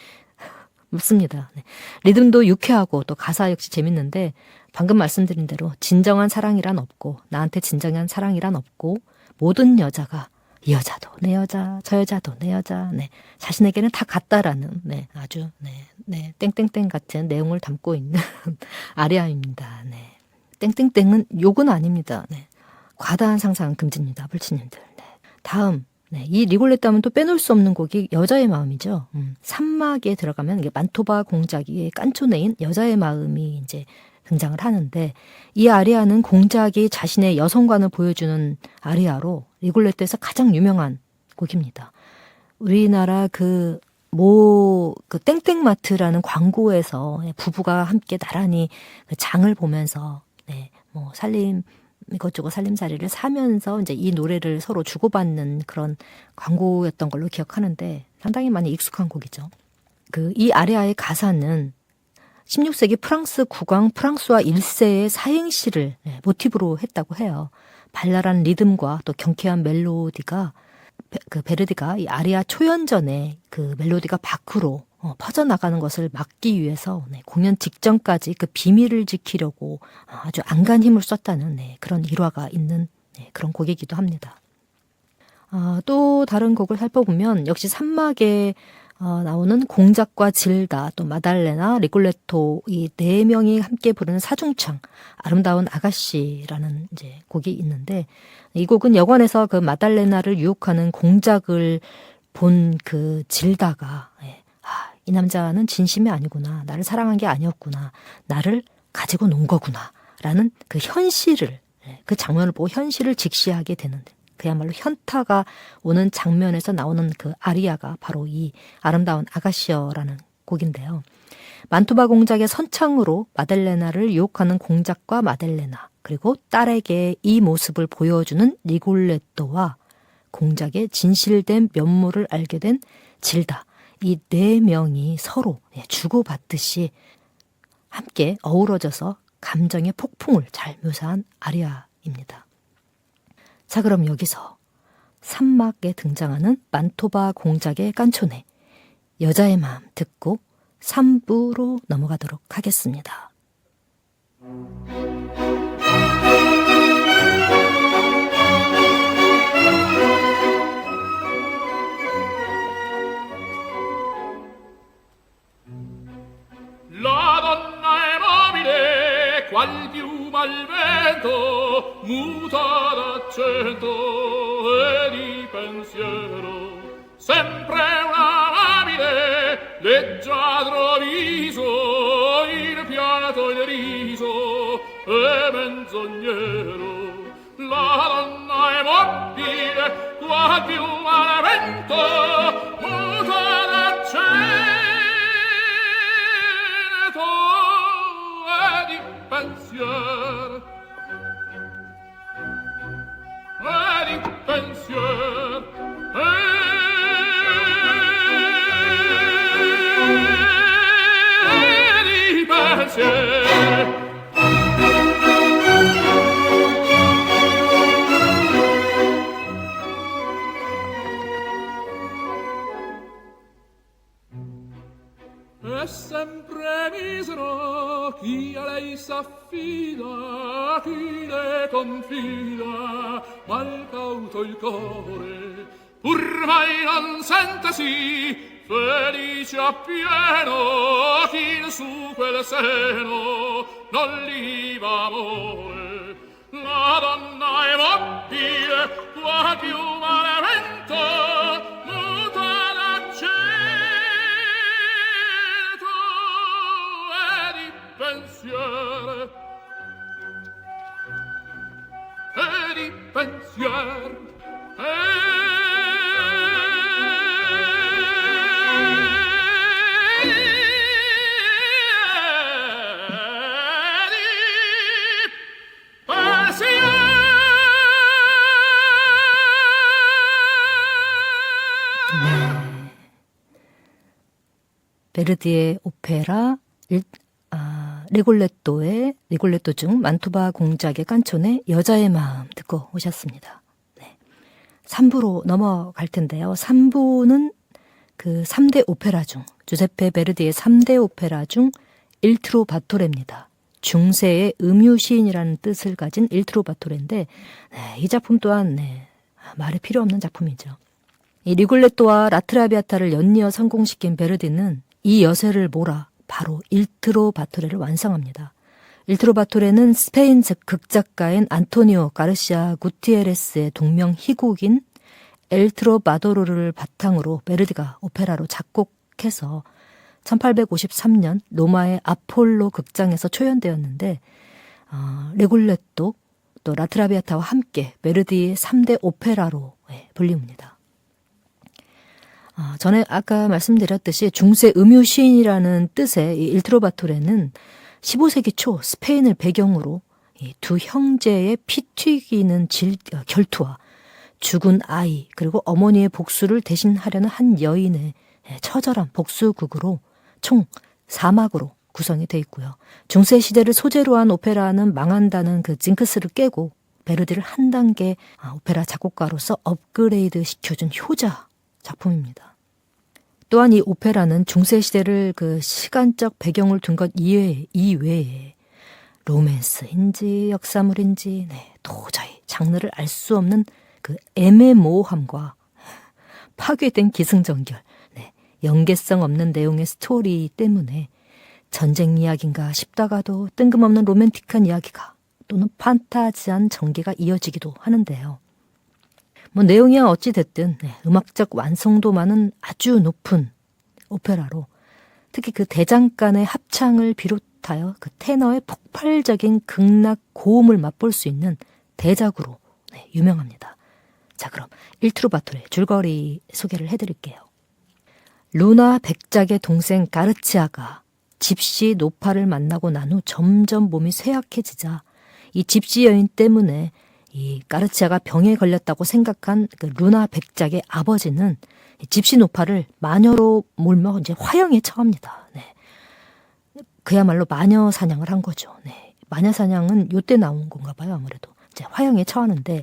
맞습니다. 네. 리듬도 유쾌하고 또 가사 역시 재밌는데 방금 말씀드린 대로 진정한 사랑이란 없고 나한테 진정한 사랑이란 없고 모든 여자가 이 여자도 내 여자 저 여자도 내 여자 네. 자신에게는 다 같다라는 네. 아주 네. 땡땡땡 같은 내용을 담고 있는 아리아입니다. 네. 땡땡땡은 욕은 아닙니다. 네. 과다한 상상은 금지입니다. 불치님들. 네. 다음 네, 이 리골레트 하면 또 빼놓을 수 없는 곡이 여자의 마음이죠. 3막에 들어가면 이게 만토바 공작의 깐초네인 여자의 마음이 이제 등장을 하는데 이 아리아는 공작이 자신의 여성관을 보여주는 아리아로 리골레트에서 가장 유명한 곡입니다. 우리나라 그 땡땡마트라는 광고에서 부부가 함께 나란히 그 장을 보면서 네, 뭐 이것저것 살림살이를 사면서 이제 이 노래를 서로 주고받는 그런 광고였던 걸로 기억하는데 상당히 많이 익숙한 곡이죠. 이 아리아의 가사는 16세기 프랑스 국왕 프랑스와 1세의 사행시를 모티브로 했다고 해요. 발랄한 리듬과 또 경쾌한 멜로디가 베르디가 이 아리아 초연전에 그 멜로디가 밖으로 퍼져나가는 것을 막기 위해서 공연 직전까지 그 비밀을 지키려고 아주 안간 힘을 썼다는 그런 일화가 있는 그런 곡이기도 합니다. 또 다른 곡을 살펴보면 역시 3막에 나오는 공작과 질다, 또 마달레나, 리골레토 이 네 명이 함께 부르는 사중창 아름다운 아가씨라는 이제 곡이 있는데 이 곡은 여관에서 그 마달레나를 유혹하는 공작을 본 그 질다가 이 남자는 진심이 아니구나. 나를 사랑한 게 아니었구나. 나를 가지고 논 거구나. 라는 그 현실을, 그 장면을 보고 현실을 직시하게 되는데 그야말로 현타가 오는 장면에서 나오는 그 아리아가 바로 이 아름다운 아가씨여라는 곡인데요. 만토바 공작의 선창으로 마델레나를 유혹하는 공작과 마델레나 그리고 딸에게 이 모습을 보여주는 리골레토와 공작의 진실된 면모를 알게 된 질다. 이 네 명이 서로 주고받듯이 함께 어우러져서 감정의 폭풍을 잘 묘사한 아리아입니다. 자, 그럼 여기서 3막에 등장하는 만토바 공작의 깐초네, 여자의 마음 듣고 3부로 넘어가도록 하겠습니다. La donna è mobile, qual piuma al vento, muta d'accento e di pensiero. Sempre una amabile, leggiadro viso, il pianto il riso e menzognero. La donna è mobile, qual piuma al vento, muta d'accento pensier di pensier di pensier è sempre misero chi a lei s'affida, chi le confida, mal cauto il core, pur mai non sentasi felice appieno, chi in su quel seno non li va amore. La donna è mobile, qua più malevento, muta d'accento e di pensier, e di pensier, 베르디의 오페라 리골레토 중 만투바 공작의 깐촌의 여자의 마음 듣고 오셨습니다. 네. 3부로 넘어갈 텐데요. 3부는 그 3대 오페라 중 주세페 베르디의 3대 오페라 중 일트로바토레입니다. 중세의 음유시인이라는 뜻을 가진 일트로바토레인데 이 작품 또한 말이 필요 없는 작품이죠. 이 리골레토와 라트라비아타를 연이어 성공시킨 베르디는 이 여세를 몰아 바로 일트로바토레를 완성합니다. 일트로바토레는 스페인 극작가인 안토니오 가르시아 구티에레스의 동명 희곡인 엘트로바도르를 바탕으로 베르디가 오페라로 작곡해서 1853년 로마의 아폴로 극장에서 초연되었는데 리골레토 또 라트라비아타와 함께 베르디의 3대 오페라로 불립니다. 전에 아까 말씀드렸듯이 중세 음유 시인이라는 뜻의 이 일트로바토레는 15세기 초 스페인을 배경으로 이 두 형제의 피 튀기는 결투와 죽은 아이 그리고 어머니의 복수를 대신하려는 한 여인의 처절한 복수극으로 총 4막으로 구성이 되어 있고요. 중세 시대를 소재로 한 오페라는 망한다는 그 징크스를 깨고 베르디를 한 단계 오페라 작곡가로서 업그레이드 시켜준 효자 작품입니다. 또한 이 오페라는 중세 시대를 그 시간적 배경을 둔 것 이외에 로맨스인지 역사물인지 도저히 장르를 알 수 없는 그 애매모호함과 파괴된 기승전결, 연계성 없는 내용의 스토리 때문에 전쟁 이야기인가 싶다가도 뜬금없는 로맨틱한 이야기가 또는 판타지한 전개가 이어지기도 하는데요. 내용이야 어찌 됐든 음악적 완성도만은 아주 높은 오페라로 특히 그 대장간의 합창을 비롯하여 그 테너의 폭발적인 극락 고음을 맛볼 수 있는 대작으로 유명합니다. 자, 그럼 일트로바토레 줄거리 소개를 해드릴게요. 루나 백작의 동생 가르치아가 집시 노파를 만나고 난 후 점점 몸이 쇠약해지자 이 집시 여인 때문에 이 가르치아가 병에 걸렸다고 생각한 그 루나 백작의 아버지는 집시 노파를 마녀로 몰며 이제 화형에 처합니다. 그야말로 마녀 사냥을 한 거죠. 마녀 사냥은 요때 나온 건가 봐요. 아무래도 이제 화형에 처하는데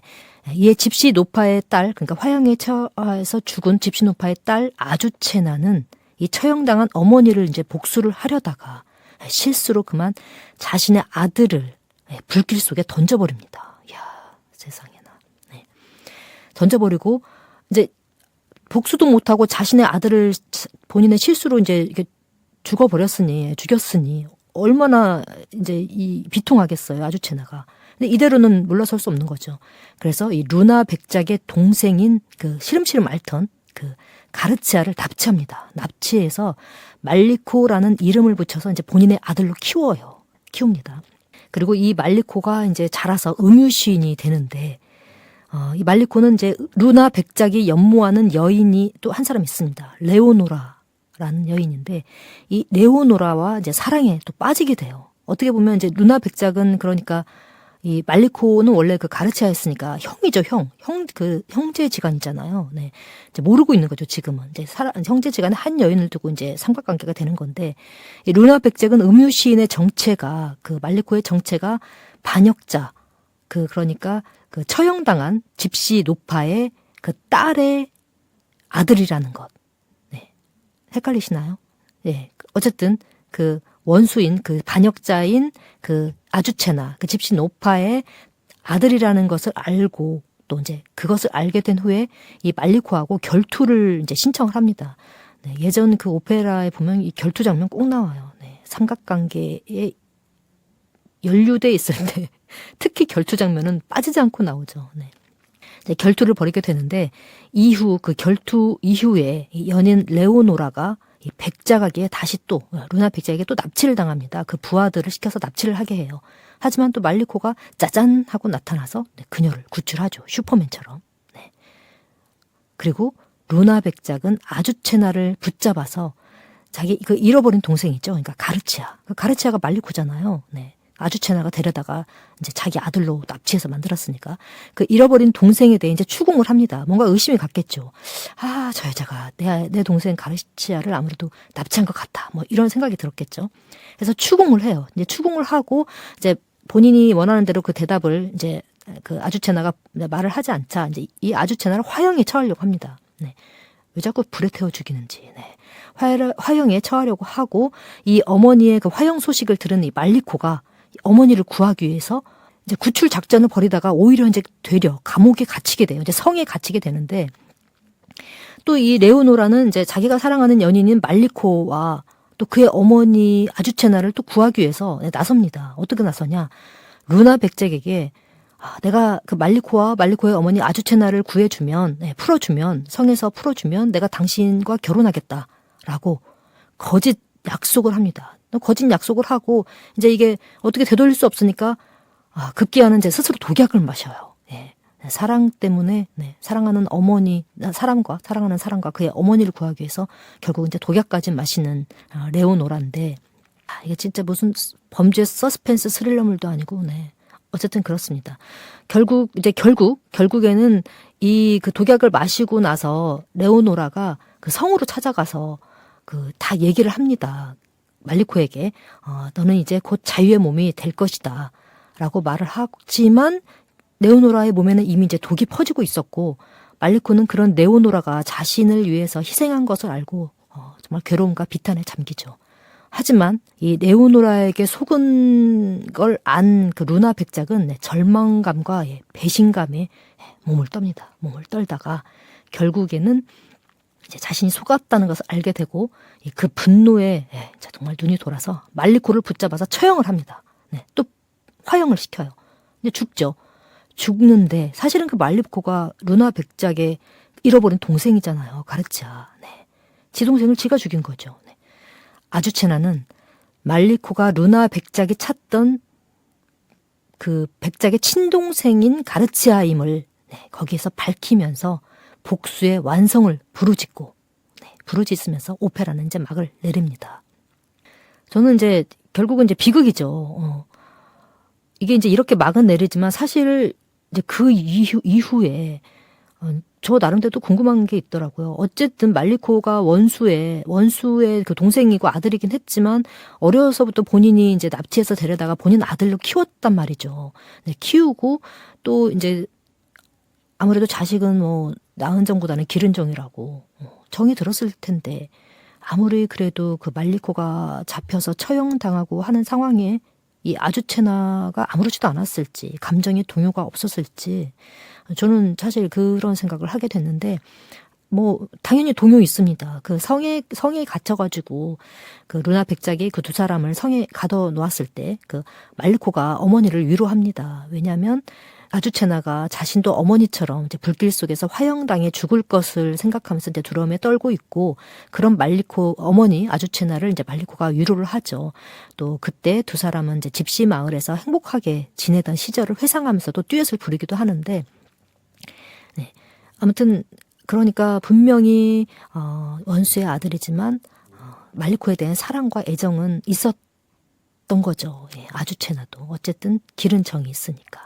이에 집시 노파의 딸, 그러니까 화형에 처해서 죽은 집시 노파의 딸 아주체나는 이 처형당한 어머니를 이제 복수를 하려다가 실수로 그만 자신의 아들을 불길 속에 던져버립니다. 이야, 세상에나. 던져버리고 이제 복수도 못하고 자신의 아들을 본인의 실수로 이제 이렇게 죽였으니 얼마나 이제 비통하겠어요, 아주체나가. 근데 이대로는 물러설 수 없는 거죠. 그래서 이 루나 백작의 동생인 그 시름시름 앓던 그 가르치아를 납치합니다. 납치해서 말리코라는 이름을 붙여서 이제 본인의 아들로 키웁니다. 그리고 이 말리코가 이제 자라서 음유시인이 되는데, 이 말리코는 이제 루나 백작이 연모하는 여인이 또 한 사람 있습니다. 레오노라라는 여인인데, 이 레오노라와 이제 사랑에 또 빠지게 돼요. 어떻게 보면 이제 루나 백작은 그러니까 이 말리코는 원래 그 가르치아였으니까 형이죠, 그 형제지간이잖아요. 이제 모르고 있는 거죠, 지금은. 이제 형제지간에 한 여인을 두고 이제 삼각관계가 되는 건데, 이 루나 백작은 음유시인의 정체가, 그 말리코의 정체가 반역자, 그러니까 그 처형당한 집시 노파의 그 딸의 아들이라는 것. 헷갈리시나요? 어쨌든 그 원수인 그 반역자인 그 아주체나 그 집시 노파의 아들이라는 것을 알고 또 이제 그것을 알게 된 후에 이 말리코하고 결투를 이제 신청을 합니다. 예전 그 오페라에 보면 이 결투 장면 꼭 나와요. 삼각관계에 연루돼 있을 때 특히 결투 장면은 빠지지 않고 나오죠. 결투를 벌이게 되는데 이후 그 결투 이후에 이 연인 레오노라가 이 백작에게 다시 또 루나 백작에게 또 납치를 당합니다. 그 부하들을 시켜서 납치를 하게 해요. 하지만 또 말리코가 짜잔 하고 나타나서 그녀를 구출하죠. 슈퍼맨처럼. 그리고 루나 백작은 아주체나를 붙잡아서 자기 그 잃어버린 동생 있죠. 그러니까 가르치아. 그 가르치아가 말리코잖아요. 아주체나가 데려다가 이제 자기 아들로 납치해서 만들었으니까 그 잃어버린 동생에 대해 이제 추궁을 합니다. 뭔가 의심이 갔겠죠. 아, 저 여자가 내 동생 가르치아를 아무래도 납치한 것 같다. 뭐 이런 생각이 들었겠죠. 그래서 추궁을 해요. 이제 추궁을 하고 이제 본인이 원하는 대로 그 대답을 이제 그 아주체나가 말을 하지 않자 이제 이 아주체나를 화형에 처하려고 합니다. 네. 왜 자꾸 불에 태워 죽이는지. 네. 화형에 처하려고 하고 이 어머니의 그 화형 소식을 들은 이 말리코가 어머니를 구하기 위해서 이제 구출 작전을 벌이다가 오히려 이제 되려 감옥에 갇히게 돼요. 이제 성에 갇히게 되는데 또 이 레오노라는 이제 자기가 사랑하는 연인인 말리코와 또 그의 어머니 아주체나를 또 구하기 위해서 나섭니다. 어떻게 나서냐? 루나 백작에게 내가 그 말리코와 말리코의 어머니 아주체나를 구해주면, 풀어주면, 성에서 풀어주면 내가 당신과 결혼하겠다라고 거짓 약속을 합니다. 거짓 약속을 하고 이제 이게 어떻게 되돌릴 수 없으니까 급기야는 이제 스스로 독약을 마셔요. 예. 사랑 때문에 사랑하는 어머니, 사랑하는 사람과 그의 어머니를 구하기 위해서 결국 이제 독약까지 마시는 레오노라인데 이게 진짜 무슨 범죄 서스펜스 스릴러물도 아니고 어쨌든 그렇습니다. 결국에는 이 그 독약을 마시고 나서 레오노라가 그 성으로 찾아가서 그 다 얘기를 합니다. 말리코에게 너는 이제 곧 자유의 몸이 될 것이다 라고 말을 하지만 레오노라의 몸에는 이미 이제 독이 퍼지고 있었고 말리코는 그런 레오노라가 자신을 위해서 희생한 것을 알고 정말 괴로움과 비탄에 잠기죠. 하지만 이 레오노라에게 속은 걸 안 그 루나 백작은 절망감과 배신감에 몸을 떱니다. 몸을 떨다가 결국에는 이제 자신이 속았다는 것을 알게 되고 그 분노에 정말 눈이 돌아서 말리코를 붙잡아서 처형을 합니다. 또 화형을 시켜요. 이제 죽죠. 죽는데 사실은 그 말리코가 루나 백작의 잃어버린 동생이잖아요. 가르치아. 지 동생을 지가 죽인 거죠. 아주체나는 말리코가 루나 백작이 찾던 그 백작의 친동생인 가르치아임을 거기에서 밝히면서 복수의 완성을 부르짖으면서 오페라는 이제 막을 내립니다. 저는 이제 결국은 이제 비극이죠. 이게 이제 이렇게 막은 내리지만 사실 이제 그 이후에 저 나름대로 궁금한 게 있더라고요. 어쨌든 말리코가 원수의 그 동생이고 아들이긴 했지만 어려서부터 본인이 이제 납치해서 데려다가 본인 아들로 키웠단 말이죠. 키우고 또 이제 아무래도 자식은 뭐 낳은 정보다는 기른 정이라고 정이 들었을 텐데 아무리 그래도 그 말리코가 잡혀서 처형당하고 하는 상황에 이 아주체나가 아무렇지도 않았을지 감정의 동요가 없었을지 저는 사실 그런 생각을 하게 됐는데 뭐 당연히 동요 있습니다. 그 성에 갇혀가지고 그 루나 백작이 그 두 사람을 성에 가둬 놓았을 때 그 말리코가 어머니를 위로합니다. 왜냐하면 아주체나가 자신도 어머니처럼 이제 불길 속에서 화형당해 죽을 것을 생각하면서 이제 두려움에 떨고 있고 그런 말리코 어머니 아주체나를 이제 말리코가 위로를 하죠. 또 그때 두 사람은 이제 집시 마을에서 행복하게 지내던 시절을 회상하면서도 듀엣을 부르기도 하는데 아무튼 그러니까 분명히 원수의 아들이지만 말리코에 대한 사랑과 애정은 있었던 거죠. 아주체나도 어쨌든 기른 정이 있으니까.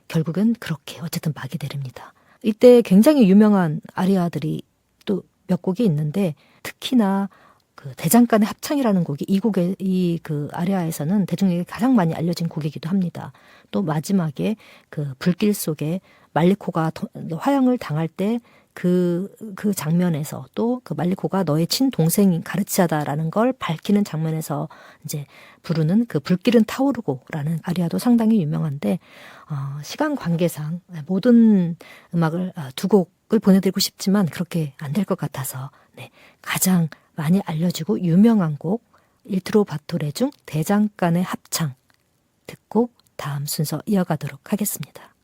결국은 그렇게 어쨌든 막이 내립니다. 이때 굉장히 유명한 아리아들이 또 몇 곡이 있는데 특히나 그 대장간의 합창이라는 곡이 이 그 아리아에서는 대중에게 가장 많이 알려진 곡이기도 합니다. 또 마지막에 그 불길 속에 말리코가 화형을 당할 때 그 장면에서 또 그 말리코가 너의 친동생인 가르치아다라는 걸 밝히는 장면에서 이제 부르는 그 불길은 타오르고라는 아리아도 상당히 유명한데 시간 관계상 모든 음악을 두 곡을 보내드리고 싶지만 그렇게 안 될 것 같아서 가장 많이 알려지고 유명한 곡 일트로 바토레 중 대장간의 합창 듣고 다음 순서 이어가도록 하겠습니다.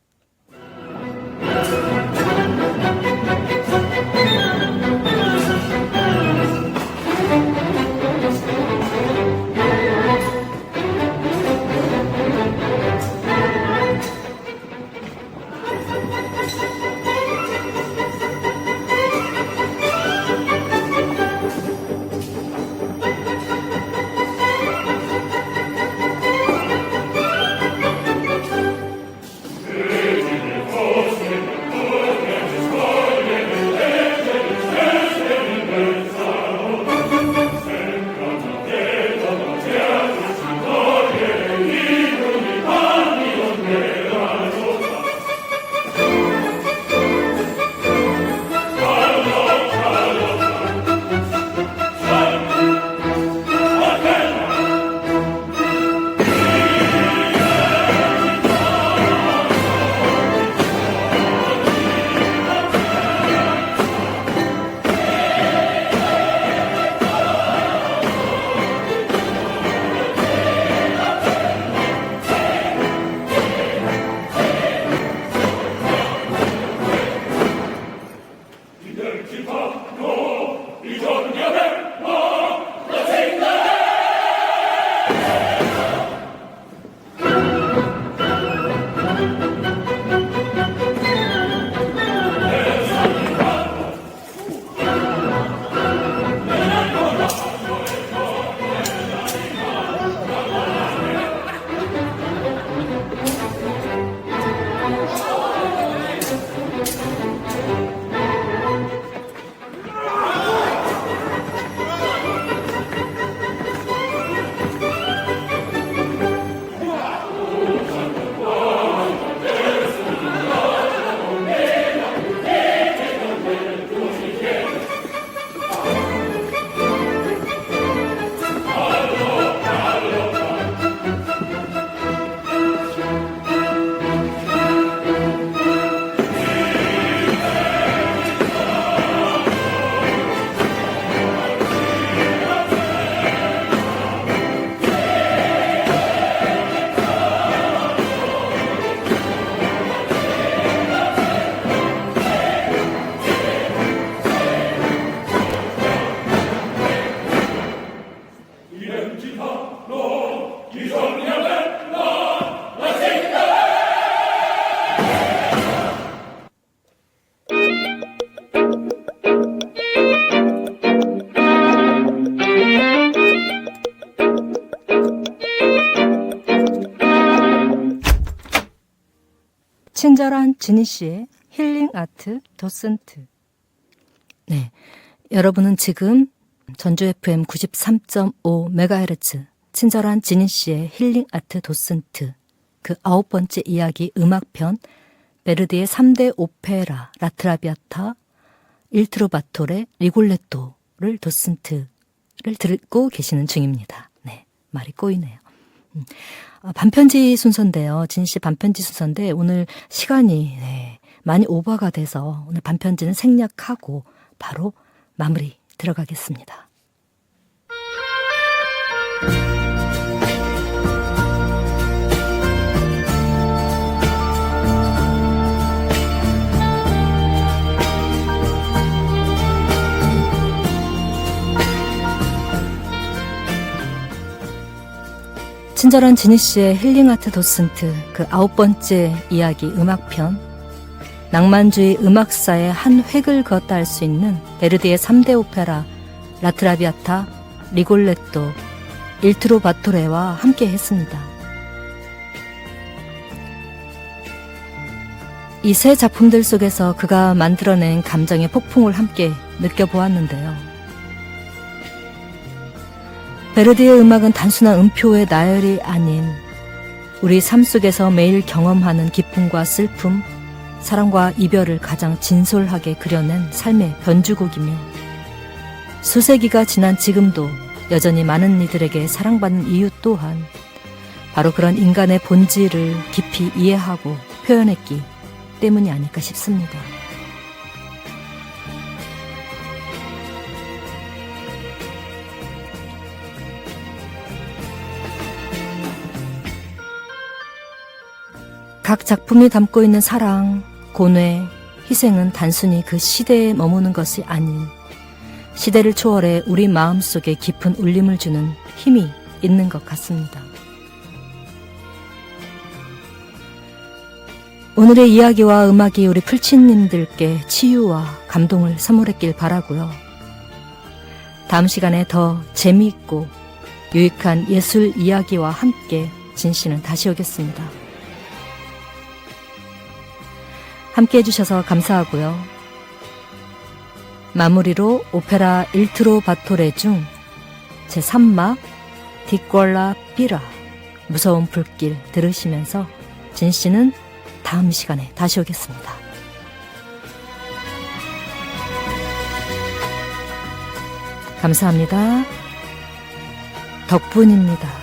친절한 지니 씨의 힐링 아트 도슨트. 네, 여러분은 지금 전주 FM 93.5MHz 친절한 지니 씨의 힐링 아트 도슨트 그 9번째 이야기 음악편 베르디의 3대 오페라 라트라비아타, 일트로바토레, 리골레토를 도슨트를 듣고 계시는 중입니다. 네, 말이 꼬이네요. 반편지 순서인데요. 진씨 반편지 순서인데 오늘 시간이 많이 오버가 돼서 오늘 반편지는 생략하고 바로 마무리 들어가겠습니다. 친절한 지니 씨의 힐링아트 도슨트 그 9번째 이야기 음악편 낭만주의 음악사의 한 획을 그었다 할 수 있는 베르디의 3대 오페라 라트라비아타, 리골레토, 일트로바토레와 함께 했습니다. 이 세 작품들 속에서 그가 만들어낸 감정의 폭풍을 함께 느껴보았는데요. 베르디의 음악은 단순한 음표의 나열이 아닌 우리 삶 속에서 매일 경험하는 기쁨과 슬픔, 사랑과 이별을 가장 진솔하게 그려낸 삶의 변주곡이며 수세기가 지난 지금도 여전히 많은 이들에게 사랑받는 이유 또한 바로 그런 인간의 본질을 깊이 이해하고 표현했기 때문이 아닐까 싶습니다. 각 작품이 담고 있는 사랑, 고뇌, 희생은 단순히 그 시대에 머무는 것이 아닌 시대를 초월해 우리 마음속에 깊은 울림을 주는 힘이 있는 것 같습니다. 오늘의 이야기와 음악이 우리 풀치님들께 치유와 감동을 선물했길 바라고요. 다음 시간에 더 재미있고 유익한 예술 이야기와 함께 진씨는 다시 오겠습니다. 함께 해주셔서 감사하고요. 마무리로 오페라 일트로바토레 중 제3막 디꼴라 삐라 무서운 불길 들으시면서 진씨는 다음 시간에 다시 오겠습니다. 감사합니다. 덕분입니다.